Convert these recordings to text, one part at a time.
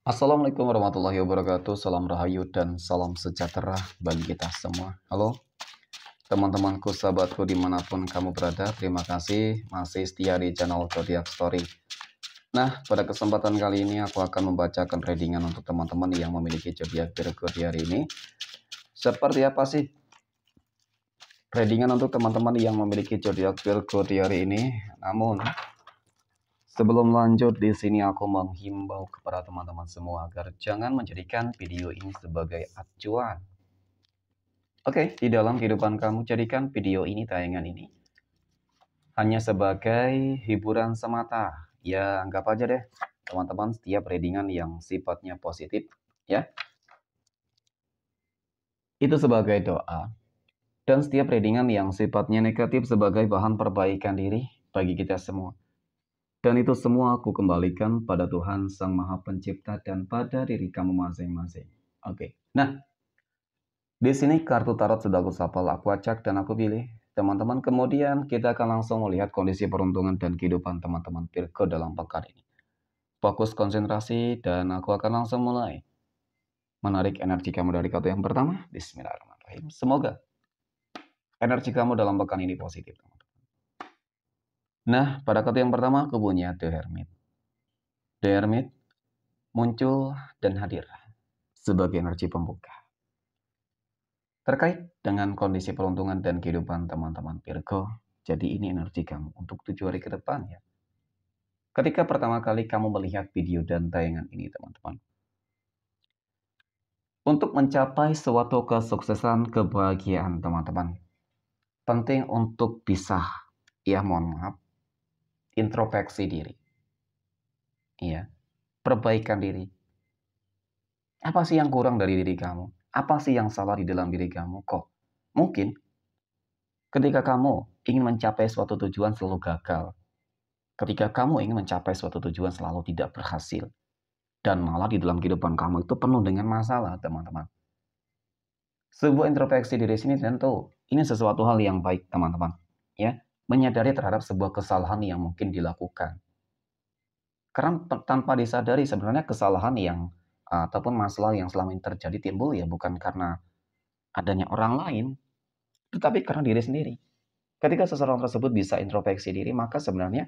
Assalamualaikum warahmatullahi wabarakatuh. Salam rahayu dan salam sejahtera bagi kita semua. Halo teman-temanku, sahabatku dimanapun kamu berada. Terima kasih masih setia di channel Zodiac Story. Nah, pada kesempatan kali ini aku akan membacakan readingan untuk teman-teman yang memiliki zodiak Virgo di hari ini. Seperti apa sih readingan untuk teman-teman yang memiliki zodiak Virgo di hari ini? Namun sebelum lanjut, di sini aku menghimbau kepada teman-teman semua agar jangan menjadikan video ini sebagai acuan. Oke, di dalam kehidupan kamu, jadikan video ini, tayangan ini, hanya sebagai hiburan semata. Ya, anggap aja deh, teman-teman, setiap readingan yang sifatnya positif, ya, itu sebagai doa. Dan setiap readingan yang sifatnya negatif sebagai bahan perbaikan diri bagi kita semua. Dan itu semua aku kembalikan pada Tuhan Sang Maha Pencipta dan pada diri kamu masing-masing. Oke. Nah, di sini kartu tarot sudah aku shuffle, aku acak dan aku pilih. Teman-teman, kemudian kita akan langsung melihat kondisi peruntungan dan kehidupan teman-teman Virgo dalam pekan ini. Fokus konsentrasi dan aku akan langsung mulai menarik energi kamu dari kartu yang pertama. Bismillahirrahmanirrahim. Semoga energi kamu dalam pekan ini positif, teman-teman. Nah, pada kartu yang pertama aku punya The Hermit. The Hermit muncul dan hadir sebagai energi pembuka terkait dengan kondisi peruntungan dan kehidupan teman-teman Virgo. Jadi ini energi kamu untuk 7 hari ke depan ya. Ketika pertama kali kamu melihat video dan tayangan ini, teman-teman, untuk mencapai suatu kesuksesan, kebahagiaan, teman-teman, penting untuk bisa, ya mohon maaf, introspeksi diri. Iya, perbaikan diri. Apa sih yang kurang dari diri kamu? Apa sih yang salah di dalam diri kamu? Kok mungkin ketika kamu ingin mencapai suatu tujuan selalu gagal. Ketika kamu ingin mencapai suatu tujuan selalu tidak berhasil. Dan malah di dalam kehidupan kamu itu penuh dengan masalah, teman-teman. Sebuah introspeksi diri sini tentu ini sesuatu hal yang baik, teman-teman. Ya, menyadari terhadap sebuah kesalahan yang mungkin dilakukan. Karena tanpa disadari sebenarnya kesalahan yang ataupun masalah yang selama ini terjadi timbul ya bukan karena adanya orang lain, tetapi karena diri sendiri. Ketika seseorang tersebut bisa introspeksi diri, maka sebenarnya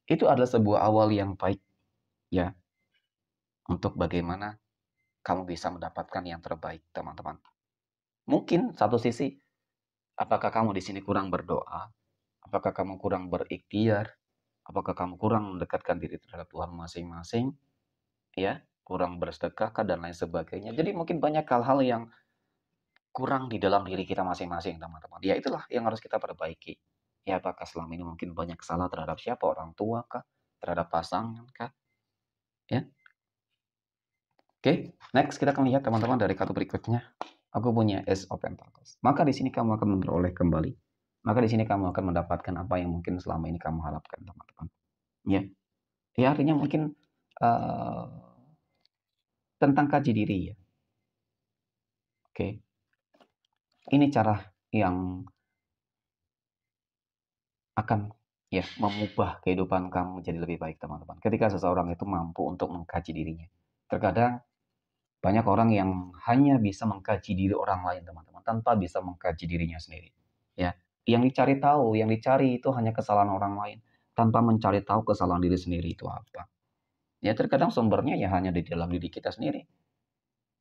itu adalah sebuah awal yang baik ya untuk bagaimana kamu bisa mendapatkan yang terbaik, teman-teman. Mungkin satu sisi, apakah kamu di sini kurang berdoa? Apakah kamu kurang berikhtiar? Apakah kamu kurang mendekatkan diri terhadap Tuhan masing-masing? Ya, kurang bersedekah dan lain sebagainya. Jadi mungkin banyak hal-hal yang kurang di dalam diri kita masing-masing, teman-teman. Ya itulah yang harus kita perbaiki. Ya, apakah selama ini mungkin banyak salah terhadap siapa? Orang tua kah? Terhadap pasangan kah? Ya. Oke, next kita akan lihat teman-teman dari kartu berikutnya. Aku punya Ace of Pentacles. Maka di sini kamu akan memperoleh kembali. Maka di sini kamu akan mendapatkan apa yang mungkin selama ini kamu harapkan, teman-teman. Ya, ya artinya mungkin uh, tentang kaji diri ya. Oke, ini cara yang akan ya mengubah kehidupan kamu menjadi lebih baik, teman-teman. Ketika seseorang itu mampu untuk mengkaji dirinya. Terkadang banyak orang yang hanya bisa mengkaji diri orang lain, teman-teman, tanpa bisa mengkaji dirinya sendiri. Ya, yang dicari tahu, yang dicari itu hanya kesalahan orang lain, tanpa mencari tahu kesalahan diri sendiri itu apa. Ya, terkadang sumbernya ya hanya di dalam diri kita sendiri.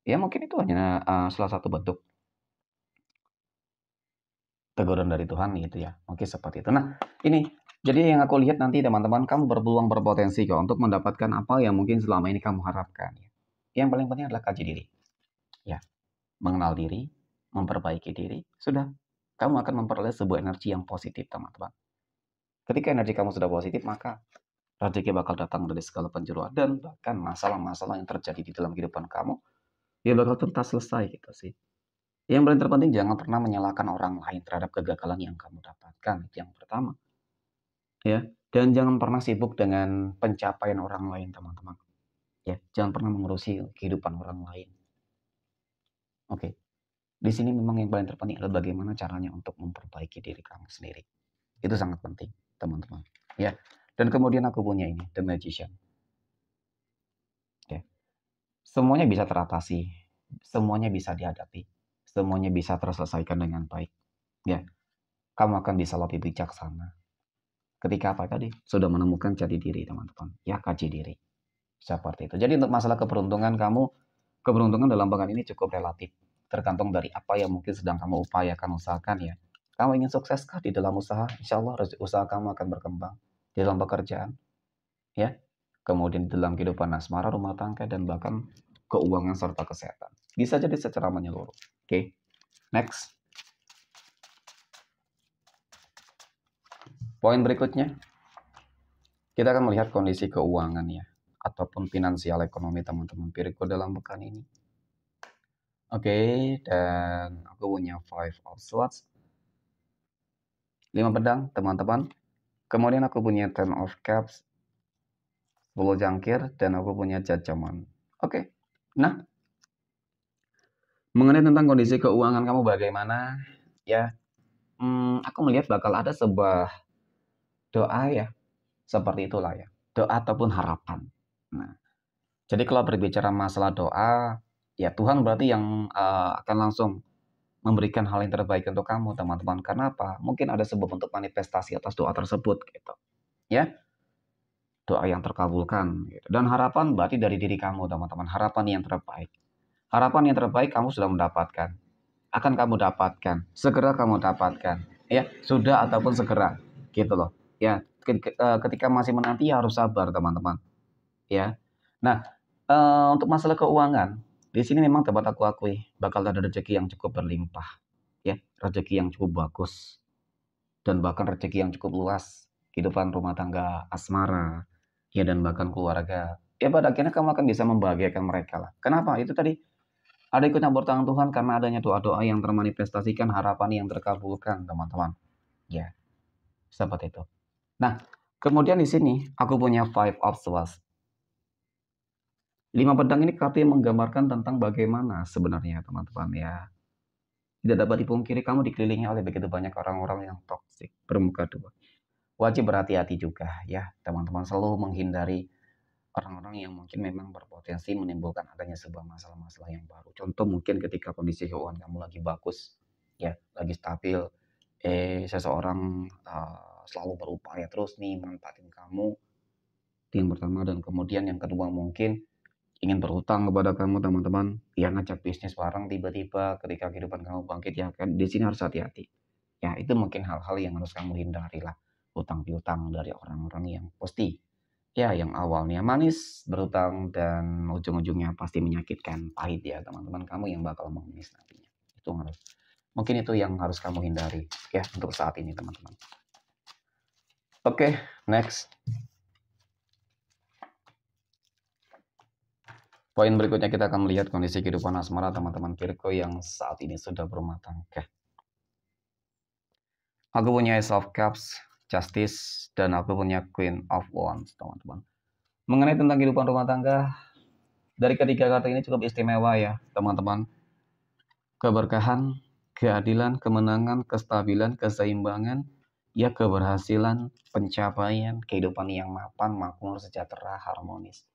Ya, mungkin itu hanya salah satu bentuk teguran dari Tuhan gitu ya. Mungkin seperti itu. Nah, ini jadi yang aku lihat nanti teman-teman, kamu berpeluang berpotensi kok untuk mendapatkan apa yang mungkin selama ini kamu harapkan. Yang paling penting adalah kaji diri. Ya, mengenal diri, memperbaiki diri, sudah. Kamu akan memperoleh sebuah energi yang positif, teman-teman. Ketika energi kamu sudah positif, maka rezeki bakal datang dari segala penjuru dan bahkan masalah-masalah yang terjadi di dalam kehidupan kamu, dia bakal tuntas selesai gitu sih. Yang paling terpenting jangan pernah menyalahkan orang lain terhadap kegagalan yang kamu dapatkan. Itu yang pertama. Ya, dan jangan pernah sibuk dengan pencapaian orang lain, teman-teman. Ya, jangan pernah mengurusi kehidupan orang lain. Oke. Di sini memang yang paling terpenting adalah bagaimana caranya untuk memperbaiki diri kamu sendiri. Itu sangat penting, teman-teman. Ya. Dan kemudian aku punya ini, The Magician. Ya. semuanya bisa teratasi, semuanya bisa dihadapi, semuanya bisa terselesaikan dengan baik. Ya, kamu akan bisa lebih bijaksana. Ketika apa tadi? Sudah menemukan jati diri, teman-teman. Ya, kaji diri. Seperti itu. Jadi untuk masalah keberuntungan kamu, keberuntungan dalam pekan ini cukup relatif. Tergantung dari apa yang mungkin sedang kamu upayakan, usahakan ya. Kamu ingin sukseskah di dalam usaha? Insya Allah usaha kamu akan berkembang. Di dalam pekerjaan, ya. Kemudian di dalam kehidupan asmara, rumah tangga, dan bahkan keuangan serta kesehatan. Bisa jadi secara menyeluruh. Oke, next. Poin berikutnya, kita akan melihat kondisi keuangan ya, ataupun finansial ekonomi teman-teman Virgo dalam pekan ini. Oke, dan aku punya Five of Swords, 5 pedang teman-teman. Kemudian aku punya Ten of Cups, 10 jangkir, dan aku punya Judgment. Oke, nah mengenai tentang kondisi keuangan kamu bagaimana ya, aku melihat bakal ada sebuah doa ya, seperti itulah ya, doa ataupun harapan. Nah, jadi kalau berbicara masalah doa, ya Tuhan berarti yang akan langsung memberikan hal yang terbaik untuk kamu, teman-teman. Karena apa? Mungkin ada sebuah bentuk manifestasi atas doa tersebut, gitu. Ya, doa yang terkabulkan. Gitu. Dan harapan berarti dari diri kamu, teman-teman. Harapan yang terbaik. Harapan yang terbaik kamu sudah mendapatkan. Akan kamu dapatkan. Segera kamu dapatkan. Ya, sudah ataupun segera. Gitu loh. Ya, ketika masih menanti ya harus sabar, teman-teman. Ya. Nah, untuk masalah keuangan, di sini memang tempat aku akui bakal ada rezeki yang cukup berlimpah, ya, rezeki yang cukup bagus, dan bahkan rezeki yang cukup luas, kehidupan rumah tangga asmara, ya, dan bahkan keluarga. Ya, pada akhirnya kamu akan bisa membahagiakan mereka lah. Kenapa? Itu tadi ada ikut campur tangan Tuhan karena adanya doa-doa yang termanifestasikan, harapan yang terkabulkan, teman-teman. Ya, seperti itu. Nah, kemudian di sini aku punya Five of Swords. 5 pedang ini kartu yang menggambarkan tentang bagaimana sebenarnya teman-teman ya. Tidak dapat dipungkiri kamu dikelilingi oleh begitu banyak orang-orang yang toksik, bermuka dua. Wajib berhati-hati juga ya teman-teman, selalu menghindari orang-orang yang mungkin memang berpotensi menimbulkan adanya sebuah masalah-masalah yang baru. Contoh mungkin ketika kondisi keuangan kamu lagi bagus, ya lagi stabil, seseorang selalu berupaya terus nih manfaatin kamu, itu yang pertama. Dan kemudian yang kedua mungkin ingin berhutang kepada kamu teman-teman, yang ngajak bisnis bareng tiba-tiba ketika kehidupan kamu bangkit, ya kan di sini harus hati-hati. Ya itu mungkin hal-hal yang harus kamu hindari lah, hutang piutang dari orang-orang yang pasti ya yang awalnya manis berhutang dan ujung-ujungnya pasti menyakitkan, pahit ya teman-teman, kamu yang bakal menangis nantinya. Itu harus, mungkin itu yang harus kamu hindari ya untuk saat ini teman-teman. Oke, next. Poin berikutnya kita akan melihat kondisi kehidupan asmara teman-teman Virgo yang saat ini sudah berumah tangga. Aku punya Ace of Cups, Justice, dan aku punya Queen of Wands, teman-teman. Mengenai tentang kehidupan rumah tangga, dari ketiga kartu ini cukup istimewa ya, teman-teman. Keberkahan, keadilan, kemenangan, kestabilan, keseimbangan, ya keberhasilan, pencapaian, kehidupan yang mapan, makmur, sejahtera, harmonis.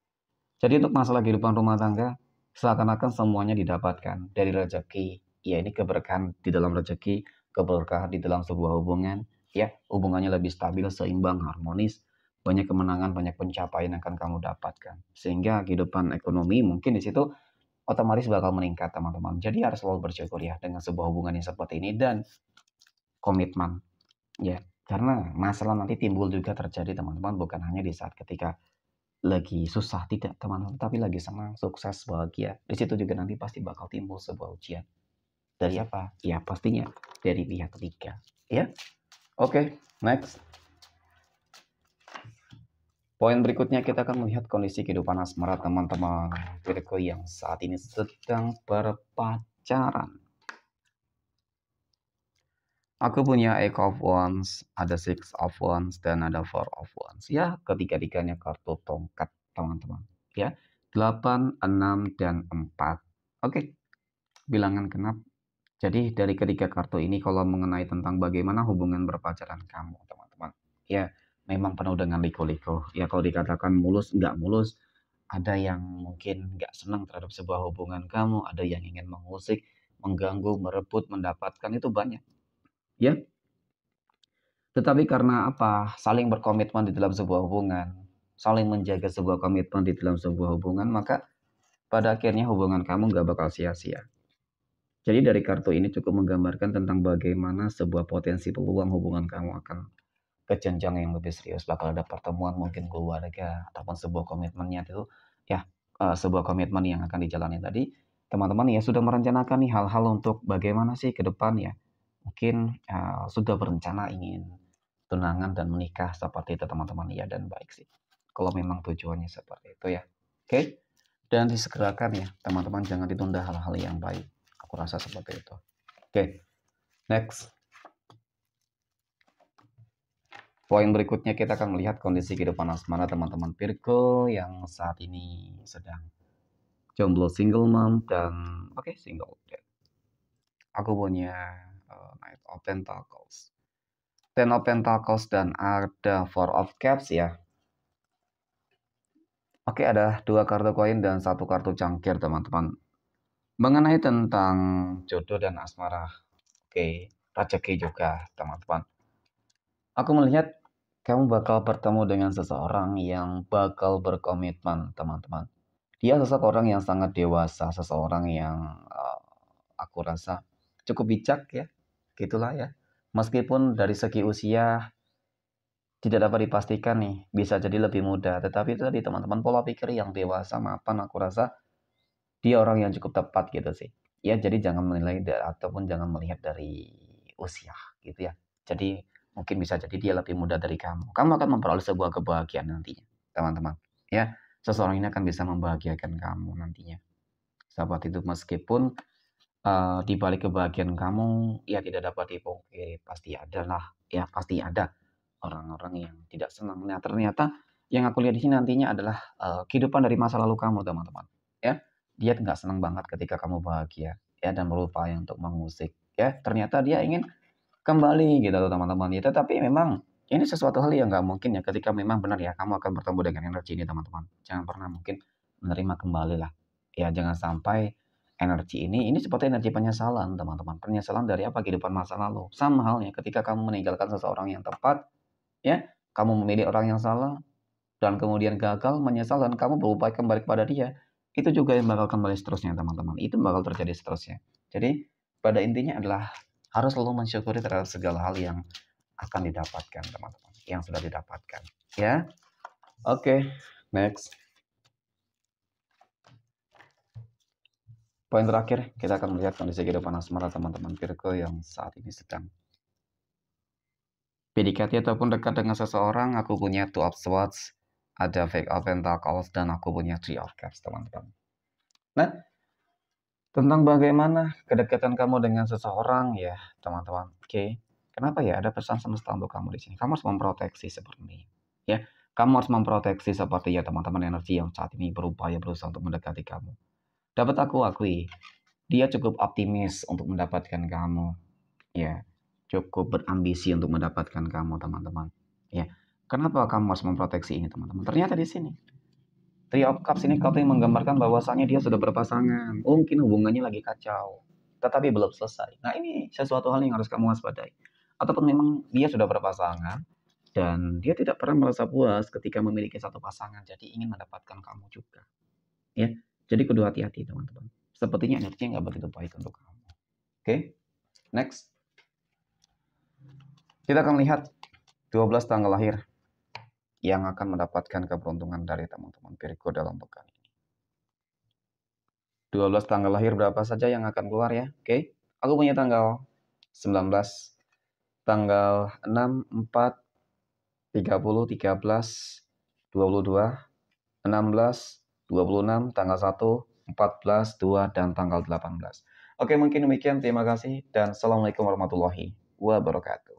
Jadi untuk masalah kehidupan rumah tangga, seakan-akan semuanya didapatkan dari rezeki. Ya ini keberkahan di dalam rezeki, keberkahan di dalam sebuah hubungan. Ya hubungannya lebih stabil, seimbang, harmonis. Banyak kemenangan, banyak pencapaian yang akan kamu dapatkan. Sehingga kehidupan ekonomi mungkin di situ otomatis bakal meningkat teman-teman. Jadi harus selalu bersyukur ya dengan sebuah hubungan yang seperti ini dan komitmen. Ya karena masalah nanti timbul juga terjadi teman-teman, bukan hanya di saat ketika lagi susah, tidak teman-teman, tapi lagi senang, sukses, bahagia. Di situ juga nanti pasti bakal timbul sebuah ujian. Dari apa? Ya pastinya dari pihak ketiga. Ya, oke, next. Poin berikutnya kita akan melihat kondisi kehidupan asmara teman-teman Virgo yang saat ini sedang berpacaran. Aku punya Eight of Wands, ada Six of Wands, dan ada Four of Wands. Ya, ketiga-tiganya kartu tongkat, teman-teman. Ya, 8, 6, dan 4. Oke, bilangan genap. Jadi dari ketiga kartu ini kalau mengenai tentang bagaimana hubungan berpacaran kamu, teman-teman. Ya, memang penuh dengan liko-liko. Ya, kalau dikatakan mulus, nggak mulus. ada yang mungkin nggak senang terhadap sebuah hubungan kamu, ada yang ingin mengusik, mengganggu, merebut, mendapatkan, itu banyak, ya. Tetapi karena apa? Saling berkomitmen di dalam sebuah hubungan, saling menjaga sebuah komitmen di dalam sebuah hubungan, maka pada akhirnya hubungan kamu nggak bakal sia-sia. Jadi dari kartu ini cukup menggambarkan tentang bagaimana sebuah potensi peluang hubungan kamu akan ke jenjang yang lebih serius. Bakal ada pertemuan mungkin keluarga ataupun sebuah komitmennya itu ya, sebuah komitmen yang akan dijalani tadi. Teman-teman ya sudah merencanakan nih hal-hal untuk bagaimana sih ke depan ya. Mungkin sudah berencana ingin tunangan dan menikah seperti itu teman-teman ya, dan baik sih. Kalau memang tujuannya seperti itu ya. Oke. Dan disegerakan ya teman-teman, jangan ditunda hal-hal yang baik. Aku rasa seperti itu. Oke. Next. Poin berikutnya kita akan melihat kondisi kehidupan asmara teman-teman Virgo yang saat ini sedang jomblo, single mom, dan single. Aku punya Knight of Pentacles, Ten of Pentacles, dan ada Four of Cups ya. Oke, ada 2 kartu koin dan 1 kartu cangkir teman-teman. Mengenai tentang jodoh dan asmara, oke, rezeki juga teman-teman. Aku melihat kamu bakal bertemu dengan seseorang yang bakal berkomitmen, teman-teman. Dia sosok orang yang sangat dewasa, seseorang yang aku rasa cukup bijak ya, gitulah ya. Meskipun dari segi usia tidak dapat dipastikan nih, bisa jadi lebih muda. Tetapi itu tadi teman-teman, pola pikir yang dewasa, mapan, aku rasa dia orang yang cukup tepat gitu sih. Ya, jadi jangan menilai ataupun jangan melihat dari usia gitu ya. Jadi mungkin bisa jadi dia lebih muda dari kamu. Kamu akan memperoleh sebuah kebahagiaan nantinya, teman-teman. Ya, seseorang ini akan bisa membahagiakan kamu nantinya. Sahabat itu meskipun di balik kebahagiaan kamu ya tidak dapat dipungkiri, pasti ada lah, ya pasti ada orang-orang yang tidak senang. Nah, ternyata yang aku lihat di sini nantinya adalah kehidupan dari masa lalu kamu, teman-teman. Ya, dia nggak senang banget ketika kamu bahagia, ya, dan berupaya untuk mengusik. Ya, ternyata dia ingin kembali gitu loh, teman-teman. Ya, tetapi memang ini sesuatu hal yang nggak mungkin ya ketika memang benar ya kamu akan bertemu dengan energi ini, teman-teman. Jangan pernah mungkin menerima kembali lah. Ya, jangan sampai energi ini seperti energi penyesalan, teman-teman. Penyesalan dari apa? Kehidupan masa lalu. Sama halnya ketika kamu meninggalkan seseorang yang tepat, ya, kamu memilih orang yang salah, dan kemudian gagal, menyesal, dan kamu berupaya kembali kepada dia, itu juga yang bakal kembali seterusnya, teman-teman. Itu bakal terjadi seterusnya. Jadi, pada intinya adalah harus selalu mensyukuri terhadap segala hal yang akan didapatkan, teman-teman. Yang sudah didapatkan. Ya, oke. Next. Poin terakhir, kita akan melihat kondisi kehidupan asmara teman-teman Virgo yang saat ini sedang PDKT ataupun dekat dengan seseorang. Aku punya Two of Swords, ada Five of Pentacles, dan aku punya Three of Cups, teman-teman. Nah, tentang bagaimana kedekatan kamu dengan seseorang ya, teman-teman. Oke. Kenapa ya ada pesan semesta untuk kamu di sini? Kamu harus memproteksi seperti ini. Ya, kamu harus memproteksi seperti ya teman-teman, energi yang saat ini berusaha untuk mendekati kamu. Dapat aku akui, dia cukup optimis untuk mendapatkan kamu. Ya, cukup berambisi untuk mendapatkan kamu, teman-teman. Ya, kenapa kamu harus memproteksi ini, teman-teman? Ternyata di sini Three of Cups ini kartu yang menggambarkan bahwasannya dia sudah berpasangan. Mungkin hubungannya lagi kacau, tetapi belum selesai. Nah, ini sesuatu hal yang harus kamu waspadai. Ataupun memang dia sudah berpasangan dan dia tidak pernah merasa puas ketika memiliki satu pasangan, jadi ingin mendapatkan kamu juga. Ya, jadi kudu hati-hati, teman-teman. Sepertinya energinya nggak begitu baik untuk kamu. Oke, next. Kita akan lihat 12 tanggal lahir yang akan mendapatkan keberuntungan dari teman-teman Virgo dalam pekan ini. 12 tanggal lahir berapa saja yang akan keluar ya? Oke. Aku punya tanggal 19, tanggal 6, 4, 30, 13, 22, 16, 26, tanggal 1, 14, 2, dan tanggal 18. Oke, mungkin demikian. Terima kasih dan assalamualaikum warahmatullahi wabarakatuh.